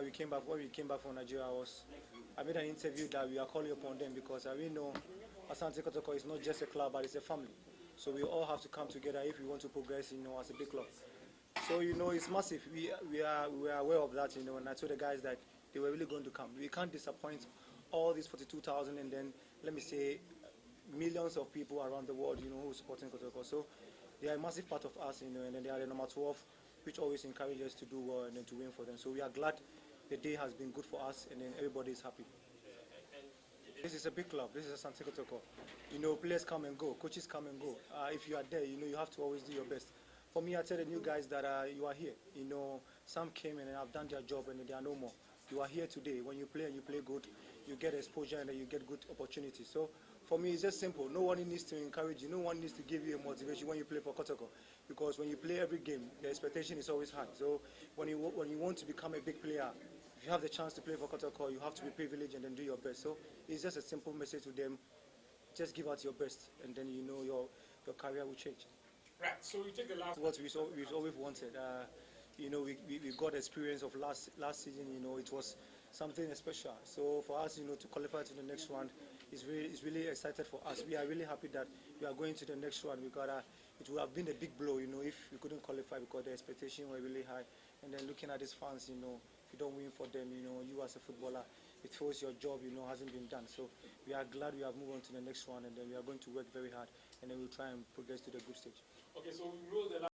we came back, when we came back from Nigeria, I made an interview that we are calling upon them because I really know Asante Kotoko is not just a club, but it's a family. So we all have to come together if we want to progress, as a big club. So it's massive. We are aware of that, and I told the guys that they were really going to come. We can't disappoint all these 42,000, and then let me say millions of people around the world, who are supporting Kotoko. So they are a massive part of us, and then they are the number 12, which always encourage us to do well and then to win for them. So we are glad the day has been good for us, and then everybody is happy. This is a big club. This is a Asante Kotoko. Players come and go, coaches come and go. If you are there, you have to always do your best. For me, I tell the new guys that you are here. Some came in and have done their job and they are no more. You are here today. When you play and you play good, you get exposure and then you get good opportunities. So for me, it's just simple. No one needs to encourage you. No one needs to give you a motivation when you play for Kotoko. Because when you play every game, the expectation is always high. So when you want to become a big player, if you have the chance to play for Kotoko, you have to be privileged and then do your best. So it's just a simple message to them. Just give out your best, and then your career will change. Right. So we take the last. What we've always wanted. We got experience of last season. It was something special. So for us, to qualify to the next round is really excited for us. We are really happy that we are going to the next round. It would have been a big blow, if we couldn't qualify because the expectations were really high. And then looking at these fans, if you don't win for them, you as a footballer, it feels your job, hasn't been done. So we are glad we have moved on to the next one, and then we are going to work very hard, and then we'll try and progress to the group stage. Okay, so we rule the